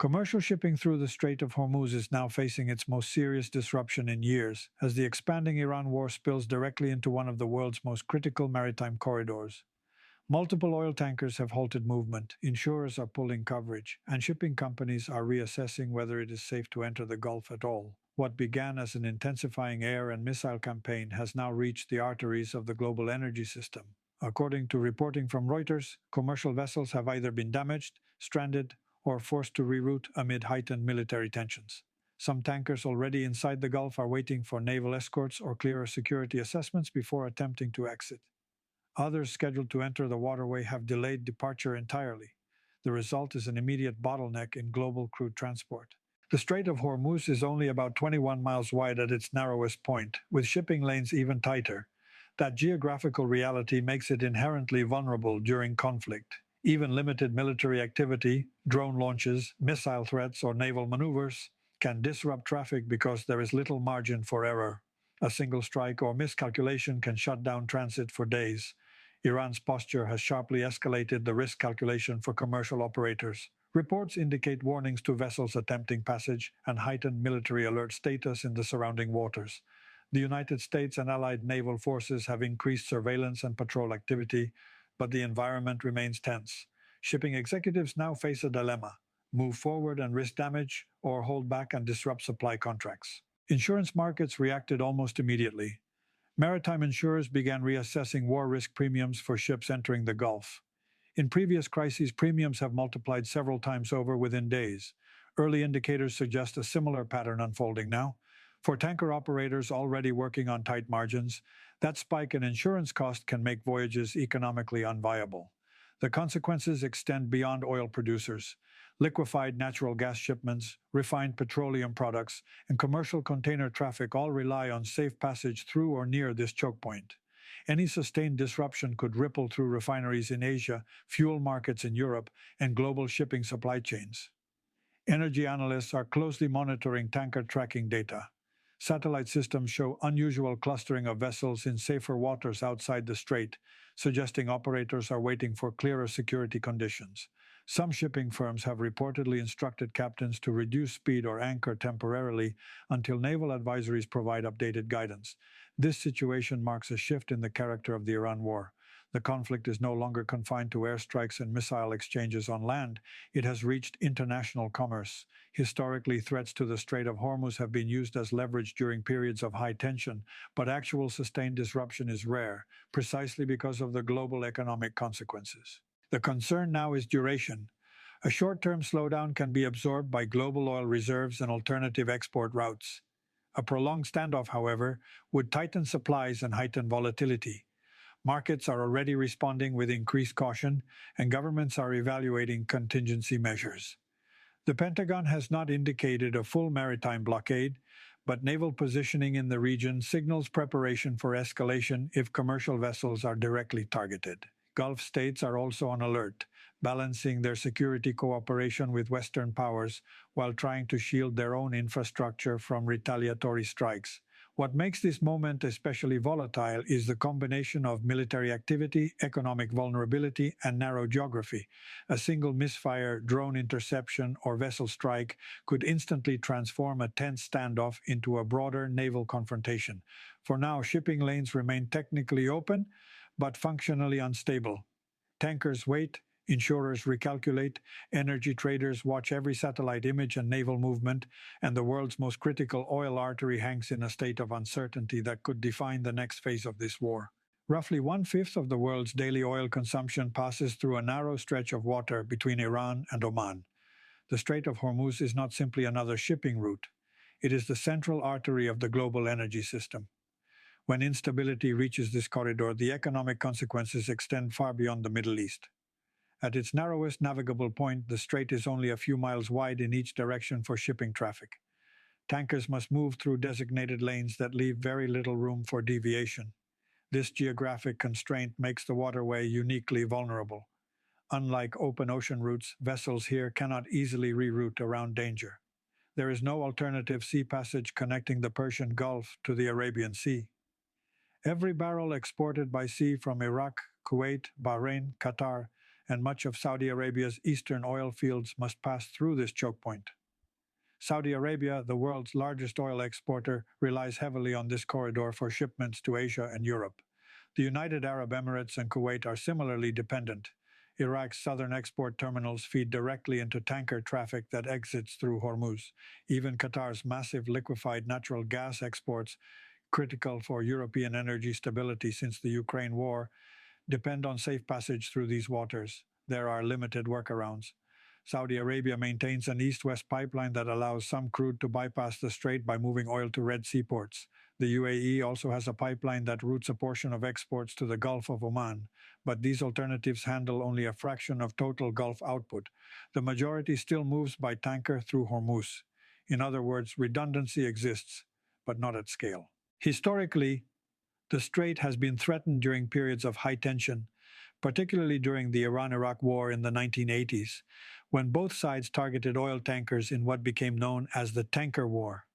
Commercial shipping through the Strait of Hormuz is now facing its most serious disruption in years, as the expanding Iran war spills directly into one of the world's most critical maritime corridors. Multiple oil tankers have halted movement, insurers are pulling coverage, and shipping companies are reassessing whether it is safe to enter the Gulf at all. What began as an intensifying air and missile campaign has now reached the arteries of the global energy system. According to reporting from Reuters, commercial vessels have either been damaged, stranded, or forced to reroute amid heightened military tensions. Some tankers already inside the Gulf are waiting for naval escorts or clearer security assessments before attempting to exit. Others scheduled to enter the waterway have delayed departure entirely. The result is an immediate bottleneck in global crude transport. The Strait of Hormuz is only about 21 miles wide at its narrowest point, with shipping lanes even tighter. That geographical reality makes it inherently vulnerable during conflict. Even limited military activity, drone launches, missile threats, or naval maneuvers can disrupt traffic because there is little margin for error. A single strike or miscalculation can shut down transit for days. Iran's posture has sharply escalated the risk calculation for commercial operators. Reports indicate warnings to vessels attempting passage and heightened military alert status in the surrounding waters. The United States and allied naval forces have increased surveillance and patrol activity, but the environment remains tense. Shipping executives now face a dilemma: move forward and risk damage, or hold back and disrupt supply contracts. Insurance markets reacted almost immediately. Maritime insurers began reassessing war risk premiums for ships entering the Gulf. In previous crises, premiums have multiplied several times over within days. Early indicators suggest a similar pattern unfolding now. For tanker operators already working on tight margins, that spike in insurance cost can make voyages economically unviable. The consequences extend beyond oil producers. Liquefied natural gas shipments, refined petroleum products, and commercial container traffic all rely on safe passage through or near this choke point. Any sustained disruption could ripple through refineries in Asia, fuel markets in Europe, and global shipping supply chains. Energy analysts are closely monitoring tanker tracking data. Satellite systems show unusual clustering of vessels in safer waters outside the strait, suggesting operators are waiting for clearer security conditions. Some shipping firms have reportedly instructed captains to reduce speed or anchor temporarily until naval advisories provide updated guidance. This situation marks a shift in the character of the Iran war. The conflict is no longer confined to airstrikes and missile exchanges on land. It has reached international commerce. Historically, threats to the Strait of Hormuz have been used as leverage during periods of high tension, but actual sustained disruption is rare, precisely because of the global economic consequences. The concern now is duration. A short-term slowdown can be absorbed by global oil reserves and alternative export routes. A prolonged standoff, however, would tighten supplies and heighten volatility. Markets are already responding with increased caution, and governments are evaluating contingency measures. The Pentagon has not indicated a full maritime blockade, but naval positioning in the region signals preparation for escalation if commercial vessels are directly targeted. Gulf states are also on alert, balancing their security cooperation with Western powers while trying to shield their own infrastructure from retaliatory strikes. What makes this moment especially volatile is the combination of military activity, economic vulnerability, and narrow geography. A single misfire, drone interception, or vessel strike could instantly transform a tense standoff into a broader naval confrontation. For now, shipping lanes remain technically open, but functionally unstable. Tankers wait, insurers recalculate, energy traders watch every satellite image and naval movement, and the world's most critical oil artery hangs in a state of uncertainty that could define the next phase of this war. Roughly one-fifth of the world's daily oil consumption passes through a narrow stretch of water between Iran and Oman. The Strait of Hormuz is not simply another shipping route. It is the central artery of the global energy system. When instability reaches this corridor, the economic consequences extend far beyond the Middle East. At its narrowest navigable point, the strait is only a few miles wide in each direction for shipping traffic. Tankers must move through designated lanes that leave very little room for deviation. This geographic constraint makes the waterway uniquely vulnerable. Unlike open ocean routes, vessels here cannot easily reroute around danger. There is no alternative sea passage connecting the Persian Gulf to the Arabian Sea. Every barrel exported by sea from Iraq, Kuwait, Bahrain, Qatar, and much of Saudi Arabia's eastern oil fields must pass through this choke point. Saudi Arabia, the world's largest oil exporter, relies heavily on this corridor for shipments to Asia and Europe. The United Arab Emirates and Kuwait are similarly dependent. Iraq's southern export terminals feed directly into tanker traffic that exits through Hormuz. Even Qatar's massive liquefied natural gas exports, critical for European energy stability since the Ukraine war, depend on safe passage through these waters. There are limited workarounds. Saudi Arabia maintains an east-west pipeline that allows some crude to bypass the strait by moving oil to Red Sea ports. The UAE also has a pipeline that routes a portion of exports to the Gulf of Oman, but these alternatives handle only a fraction of total Gulf output. The majority still moves by tanker through Hormuz. In other words, redundancy exists, but not at scale. Historically, the strait has been threatened during periods of high tension, particularly during the Iran-Iraq War in the 1980s, when both sides targeted oil tankers in what became known as the Tanker War.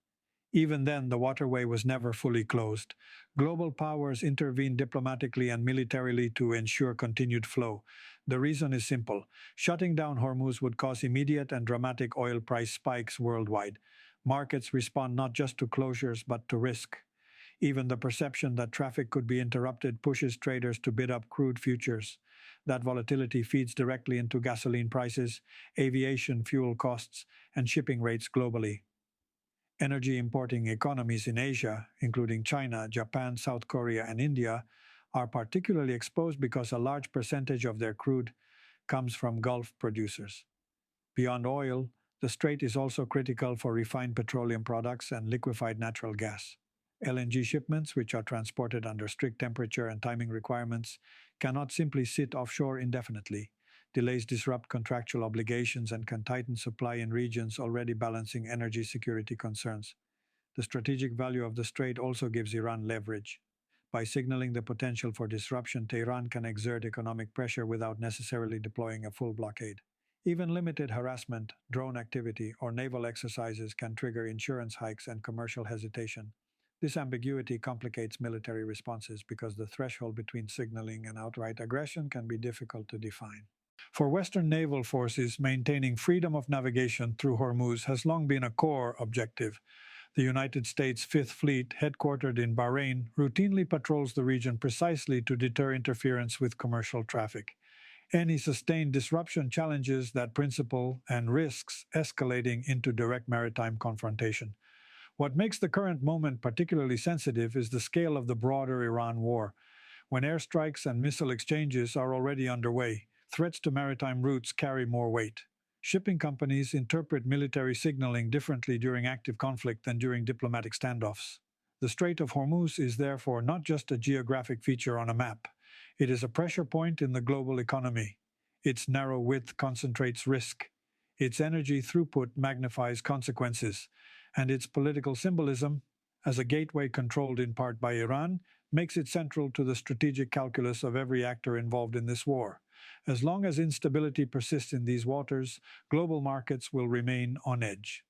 Even then, the waterway was never fully closed. Global powers intervened diplomatically and militarily to ensure continued flow. The reason is simple. Shutting down Hormuz would cause immediate and dramatic oil price spikes worldwide. Markets respond not just to closures but to risk. Even the perception that traffic could be interrupted pushes traders to bid up crude futures. That volatility feeds directly into gasoline prices, aviation fuel costs, and shipping rates globally. Energy importing economies in Asia, including China, Japan, South Korea, and India, are particularly exposed because a large percentage of their crude comes from Gulf producers. Beyond oil, the strait is also critical for refined petroleum products and liquefied natural gas. LNG shipments, which are transported under strict temperature and timing requirements, cannot simply sit offshore indefinitely. Delays disrupt contractual obligations and can tighten supply in regions already balancing energy security concerns. The strategic value of the strait also gives Iran leverage. By signaling the potential for disruption, Tehran can exert economic pressure without necessarily deploying a full blockade. Even limited harassment, drone activity, or naval exercises can trigger insurance hikes and commercial hesitation. This ambiguity complicates military responses because the threshold between signaling and outright aggression can be difficult to define. For Western naval forces, maintaining freedom of navigation through Hormuz has long been a core objective. The United States Fifth Fleet, headquartered in Bahrain, routinely patrols the region precisely to deter interference with commercial traffic. Any sustained disruption challenges that principle and risks escalating into direct maritime confrontation. What makes the current moment particularly sensitive is the scale of the broader Iran war. When airstrikes and missile exchanges are already underway, threats to maritime routes carry more weight. Shipping companies interpret military signaling differently during active conflict than during diplomatic standoffs. The Strait of Hormuz is therefore not just a geographic feature on a map. It is a pressure point in the global economy. Its narrow width concentrates risk. Its energy throughput magnifies consequences. And its political symbolism, as a gateway controlled in part by Iran, makes it central to the strategic calculus of every actor involved in this war. As long as instability persists in these waters, global markets will remain on edge.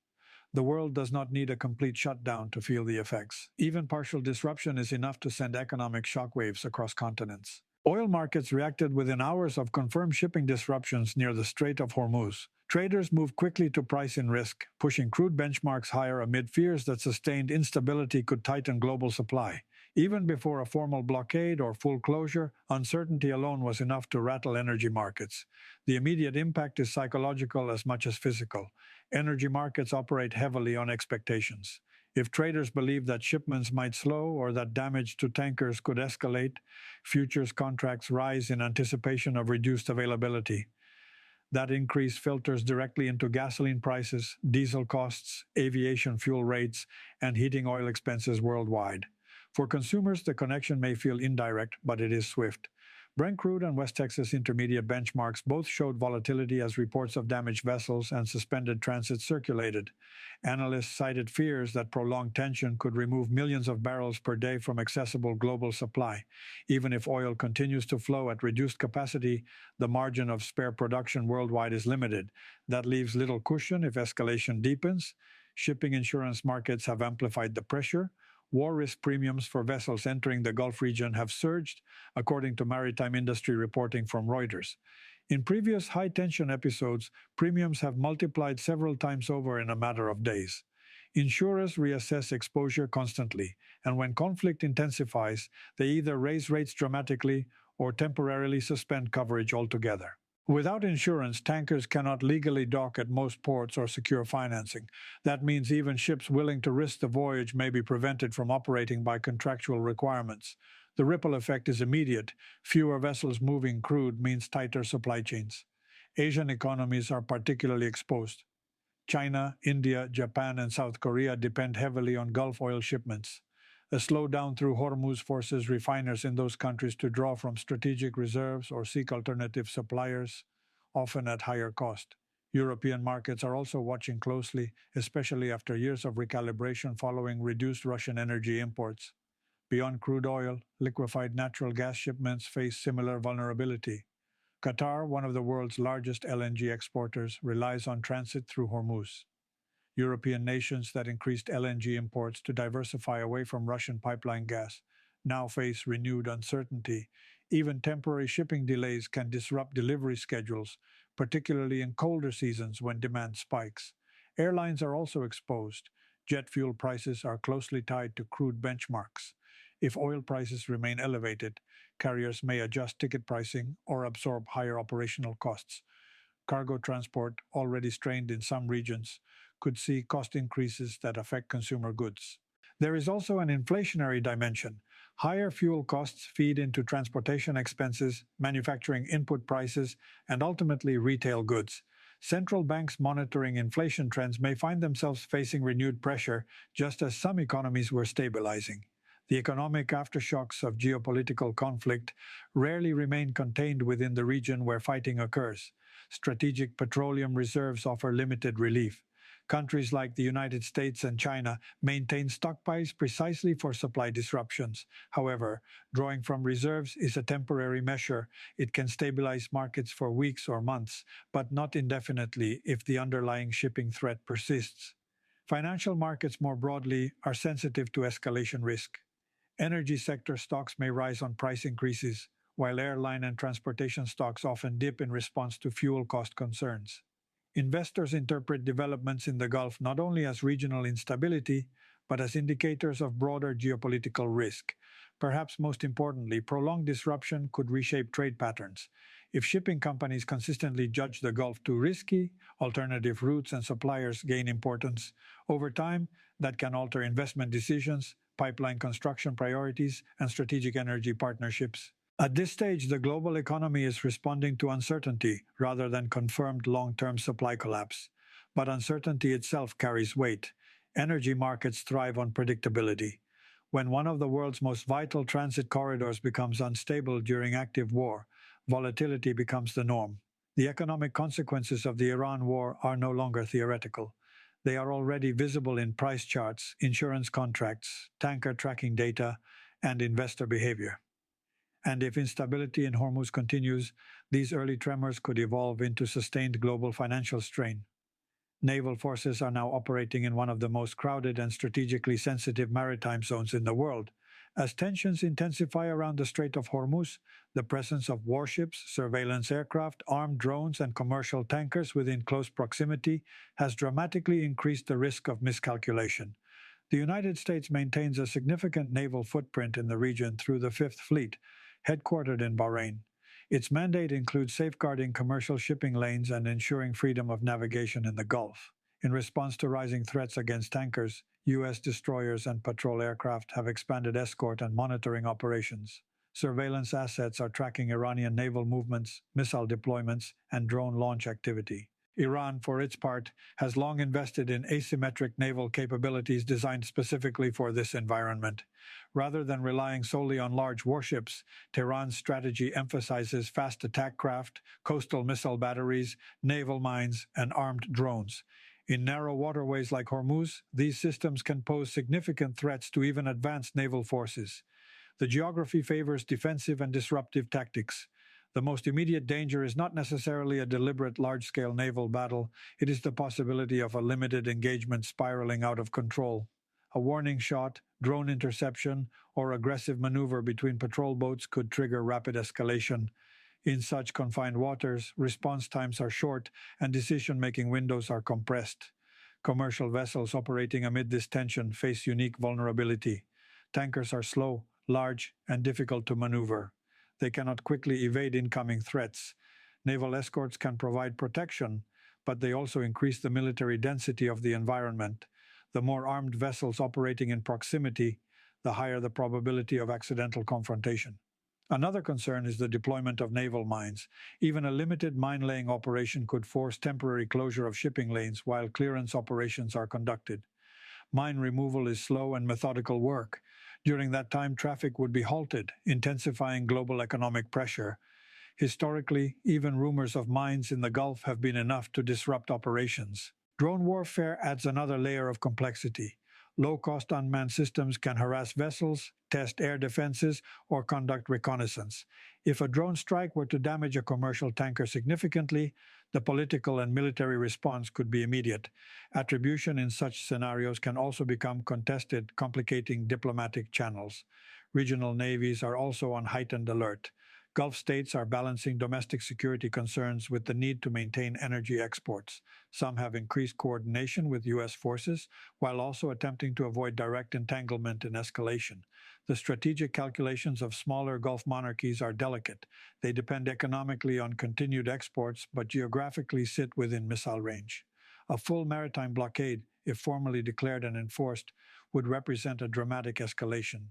The world does not need a complete shutdown to feel the effects. Even partial disruption is enough to send economic shockwaves across continents. Oil markets reacted within hours of confirmed shipping disruptions near the Strait of Hormuz. Traders moved quickly to price in risk, pushing crude benchmarks higher amid fears that sustained instability could tighten global supply. Even before a formal blockade or full closure, uncertainty alone was enough to rattle energy markets. The immediate impact is psychological as much as physical. Energy markets operate heavily on expectations. If traders believe that shipments might slow or that damage to tankers could escalate, futures contracts rise in anticipation of reduced availability. That increase filters directly into gasoline prices, diesel costs, aviation fuel rates, and heating oil expenses worldwide. For consumers, the connection may feel indirect, but it is swift. Brent crude and West Texas Intermediate benchmarks both showed volatility as reports of damaged vessels and suspended transit circulated. Analysts cited fears that prolonged tension could remove millions of barrels per day from accessible global supply. Even if oil continues to flow at reduced capacity, the margin of spare production worldwide is limited. That leaves little cushion if escalation deepens. Shipping insurance markets have amplified the pressure. War risk premiums for vessels entering the Gulf region have surged, according to maritime industry reporting from Reuters. In previous high-tension episodes, premiums have multiplied several times over in a matter of days. Insurers reassess exposure constantly, and when conflict intensifies, they either raise rates dramatically or temporarily suspend coverage altogether. Without insurance, tankers cannot legally dock at most ports or secure financing. That means even ships willing to risk the voyage may be prevented from operating by contractual requirements. The ripple effect is immediate. Fewer vessels moving crude means tighter supply chains. Asian economies are particularly exposed. China, India, Japan, and South Korea depend heavily on Gulf oil shipments. A slowdown through Hormuz forces refiners in those countries to draw from strategic reserves or seek alternative suppliers, often at higher cost. European markets are also watching closely, especially after years of recalibration following reduced Russian energy imports. Beyond crude oil, liquefied natural gas shipments face similar vulnerability. Qatar, one of the world's largest LNG exporters, relies on transit through Hormuz. European nations that increased LNG imports to diversify away from Russian pipeline gas now face renewed uncertainty. Even temporary shipping delays can disrupt delivery schedules, particularly in colder seasons when demand spikes. Airlines are also exposed. Jet fuel prices are closely tied to crude benchmarks. If oil prices remain elevated, carriers may adjust ticket pricing or absorb higher operational costs. Cargo transport, already strained in some regions, could see cost increases that affect consumer goods. There is also an inflationary dimension. Higher fuel costs feed into transportation expenses, manufacturing input prices, and ultimately retail goods. Central banks monitoring inflation trends may find themselves facing renewed pressure, just as some economies were stabilizing. The economic aftershocks of geopolitical conflict rarely remain contained within the region where fighting occurs. Strategic petroleum reserves offer limited relief. Countries like the United States and China maintain stockpiles precisely for supply disruptions. However, drawing from reserves is a temporary measure. It can stabilize markets for weeks or months, but not indefinitely if the underlying shipping threat persists. Financial markets more broadly are sensitive to escalation risk. Energy sector stocks may rise on price increases, while airline and transportation stocks often dip in response to fuel cost concerns. Investors interpret developments in the Gulf not only as regional instability, but as indicators of broader geopolitical risk. Perhaps most importantly, prolonged disruption could reshape trade patterns. If shipping companies consistently judge the Gulf too risky, alternative routes and suppliers gain importance. Over time, that can alter investment decisions, pipeline construction priorities, and strategic energy partnerships. At this stage, the global economy is responding to uncertainty rather than confirmed long-term supply collapse. But uncertainty itself carries weight. Energy markets thrive on predictability. When one of the world's most vital transit corridors becomes unstable during active war, volatility becomes the norm. The economic consequences of the Iran war are no longer theoretical. They are already visible in price charts, insurance contracts, tanker tracking data, and investor behavior. And if instability in Hormuz continues, these early tremors could evolve into sustained global financial strain. Naval forces are now operating in one of the most crowded and strategically sensitive maritime zones in the world. As tensions intensify around the Strait of Hormuz, the presence of warships, surveillance aircraft, armed drones, and commercial tankers within close proximity has dramatically increased the risk of miscalculation. The United States maintains a significant naval footprint in the region through the Fifth Fleet, headquartered in Bahrain. Its mandate includes safeguarding commercial shipping lanes and ensuring freedom of navigation in the Gulf. In response to rising threats against tankers, U.S. destroyers and patrol aircraft have expanded escort and monitoring operations. Surveillance assets are tracking Iranian naval movements, missile deployments, and drone launch activity. Iran, for its part, has long invested in asymmetric naval capabilities designed specifically for this environment. Rather than relying solely on large warships, Tehran's strategy emphasizes fast attack craft, coastal missile batteries, naval mines, and armed drones. In narrow waterways like Hormuz, these systems can pose significant threats to even advanced naval forces. The geography favors defensive and disruptive tactics. The most immediate danger is not necessarily a deliberate large-scale naval battle, it is the possibility of a limited engagement spiraling out of control. A warning shot, drone interception, or aggressive maneuver between patrol boats could trigger rapid escalation. In such confined waters, response times are short and decision-making windows are compressed. Commercial vessels operating amid this tension face unique vulnerability. Tankers are slow, large, and difficult to maneuver. They cannot quickly evade incoming threats. Naval escorts can provide protection, but they also increase the military density of the environment. The more armed vessels operating in proximity, the higher the probability of accidental confrontation. Another concern is the deployment of naval mines. Even a limited mine-laying operation could force temporary closure of shipping lanes while clearance operations are conducted. Mine removal is slow and methodical work. During that time, traffic would be halted, intensifying global economic pressure. Historically, even rumors of mines in the Gulf have been enough to disrupt operations. Drone warfare adds another layer of complexity. Low-cost unmanned systems can harass vessels, test air defenses, or conduct reconnaissance. If a drone strike were to damage a commercial tanker significantly, the political and military response could be immediate. Attribution in such scenarios can also become contested, complicating diplomatic channels. Regional navies are also on heightened alert. Gulf states are balancing domestic security concerns with the need to maintain energy exports. Some have increased coordination with U.S. forces, while also attempting to avoid direct entanglement and escalation. The strategic calculations of smaller Gulf monarchies are delicate. They depend economically on continued exports, but geographically sit within missile range. A full maritime blockade, if formally declared and enforced, would represent a dramatic escalation.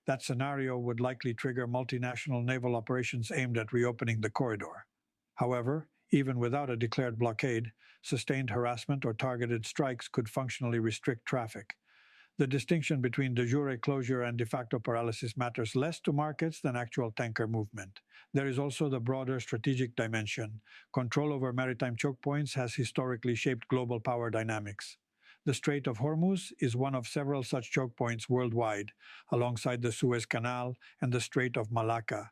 That scenario would likely trigger multinational naval operations aimed at reopening the corridor. However, even without a declared blockade, sustained harassment or targeted strikes could functionally restrict traffic. The distinction between de jure closure and de facto paralysis matters less to markets than actual tanker movement. There is also the broader strategic dimension. Control over maritime choke points has historically shaped global power dynamics. The Strait of Hormuz is one of several such choke points worldwide, alongside the Suez Canal and the Strait of Malacca.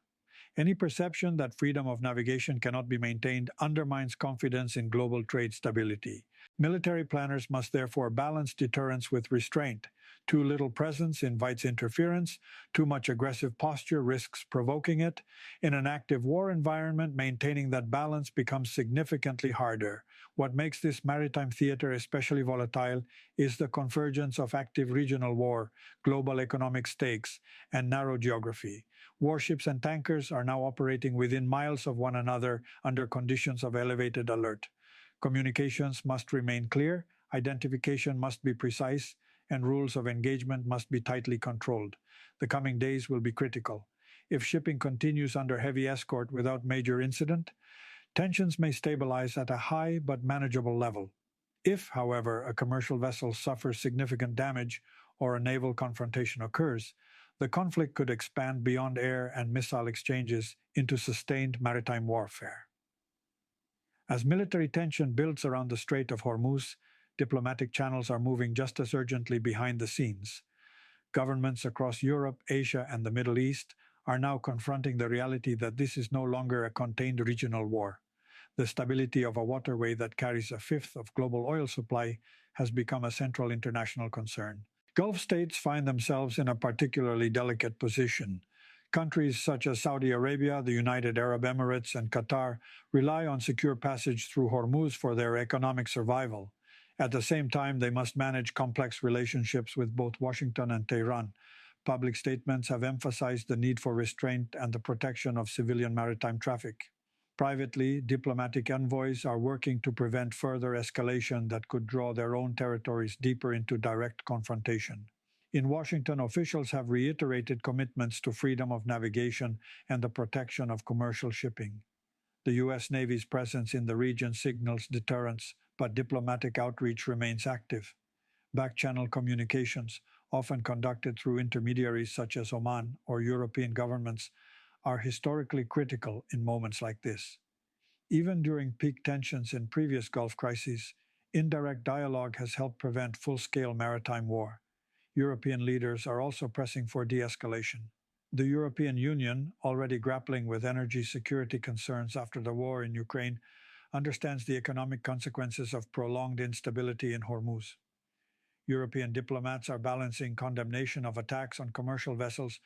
Any perception that freedom of navigation cannot be maintained undermines confidence in global trade stability. Military planners must therefore balance deterrence with restraint. Too little presence invites interference, too much aggressive posture risks provoking it. In an active war environment, maintaining that balance becomes significantly harder. What makes this maritime theater especially volatile is the convergence of active regional war, global economic stakes, and narrow geography. Warships and tankers are now operating within miles of one another under conditions of elevated alert. Communications must remain clear, identification must be precise, and rules of engagement must be tightly controlled. The coming days will be critical. If shipping continues under heavy escort without major incident, tensions may stabilize at a high but manageable level. If, however, a commercial vessel suffers significant damage or a naval confrontation occurs, the conflict could expand beyond air and missile exchanges into sustained maritime warfare. As military tension builds around the Strait of Hormuz, diplomatic channels are moving just as urgently behind the scenes. Governments across Europe, Asia, and the Middle East are now confronting the reality that this is no longer a contained regional war. The stability of a waterway that carries a fifth of global oil supply has become a central international concern. Gulf states find themselves in a particularly delicate position. Countries such as Saudi Arabia, the United Arab Emirates, and Qatar rely on secure passage through Hormuz for their economic survival. At the same time, they must manage complex relationships with both Washington and Tehran. Public statements have emphasized the need for restraint and the protection of civilian maritime traffic. Privately, diplomatic envoys are working to prevent further escalation that could draw their own territories deeper into direct confrontation. In Washington, officials have reiterated commitments to freedom of navigation and the protection of commercial shipping. The U.S. Navy's presence in the region signals deterrence, but diplomatic outreach remains active. Back-channel communications, often conducted through intermediaries such as Oman or European governments, are historically critical in moments like this. Even during peak tensions in previous Gulf crises, indirect dialogue has helped prevent full-scale maritime war. European leaders are also pressing for de-escalation. The European Union, already grappling with energy security concerns after the war in Ukraine, understands the economic consequences of prolonged instability in Hormuz. European diplomats are balancing condemnation of attacks on commercial vessels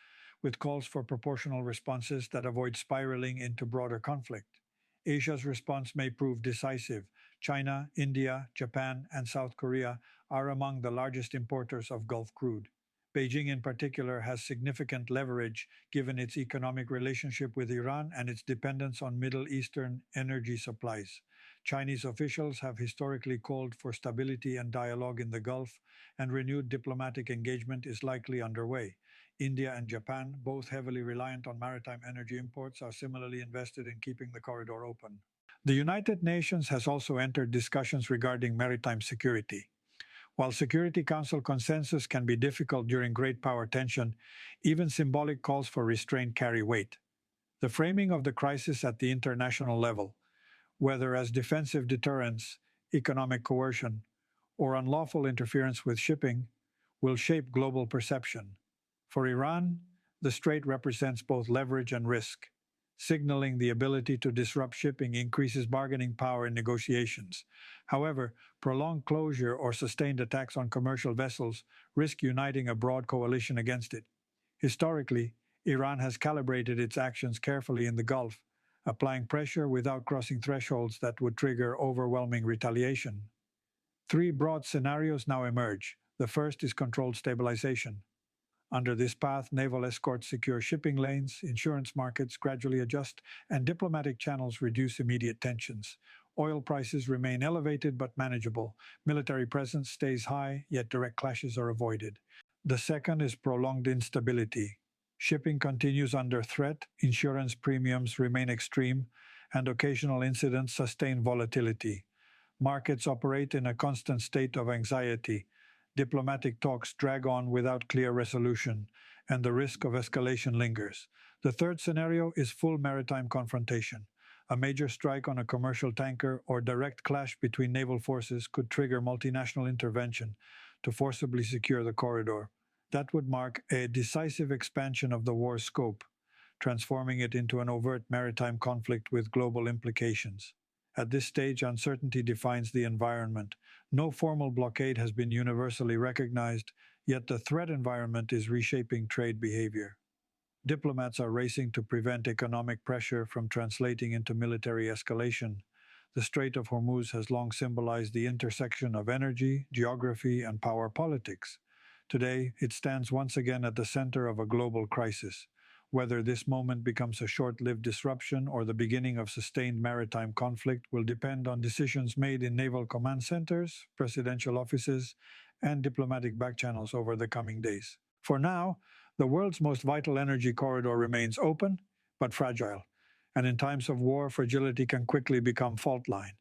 with calls for proportional responses that avoid spiraling into broader conflict. Asia's response may prove decisive. China, India, Japan, and South Korea are among the largest importers of Gulf crude. Beijing, in particular, has significant leverage given its economic relationship with Iran and its dependence on Middle Eastern energy supplies. Chinese officials have historically called for stability and dialogue in the Gulf, and renewed diplomatic engagement is likely underway. India and Japan, both heavily reliant on maritime energy imports, are similarly invested in keeping the corridor open. The United Nations has also entered discussions regarding maritime security. While Security Council consensus can be difficult during great power tension, even symbolic calls for restraint carry weight. The framing of the crisis at the international level, whether as defensive deterrence, economic coercion, or unlawful interference with shipping, will shape global perception. For Iran, the strait represents both leverage and risk. Signaling the ability to disrupt shipping increases bargaining power in negotiations. However, prolonged closure or sustained attacks on commercial vessels risk uniting a broad coalition against it. Historically, Iran has calibrated its actions carefully in the Gulf, applying pressure without crossing thresholds that would trigger overwhelming retaliation. Three broad scenarios now emerge. The first is controlled stabilization. Under this path, naval escorts secure shipping lanes, insurance markets gradually adjust, and diplomatic channels reduce immediate tensions. Oil prices remain elevated but manageable. Military presence stays high, yet direct clashes are avoided. The second is prolonged instability. Shipping continues under threat, insurance premiums remain extreme, and occasional incidents sustain volatility. Markets operate in a constant state of anxiety. Diplomatic talks drag on without clear resolution, and the risk of escalation lingers. The third scenario is full maritime confrontation. A major strike on a commercial tanker or direct clash between naval forces could trigger multinational intervention to forcibly secure the corridor. That would mark a decisive expansion of the war's scope, transforming it into an overt maritime conflict with global implications. At this stage, uncertainty defines the environment. No formal blockade has been universally recognized, yet the threat environment is reshaping trade behavior. Diplomats are racing to prevent economic pressure from translating into military escalation. The Strait of Hormuz has long symbolized the intersection of energy, geography, and power politics. Today, it stands once again at the center of a global crisis. Whether this moment becomes a short lived disruption or the beginning of sustained maritime conflict will depend on decisions made in naval command centers, presidential offices, and diplomatic backchannels over the coming days. For now, the world's most vital energy corridor remains open but fragile, and in times of war, fragility can quickly become fault line.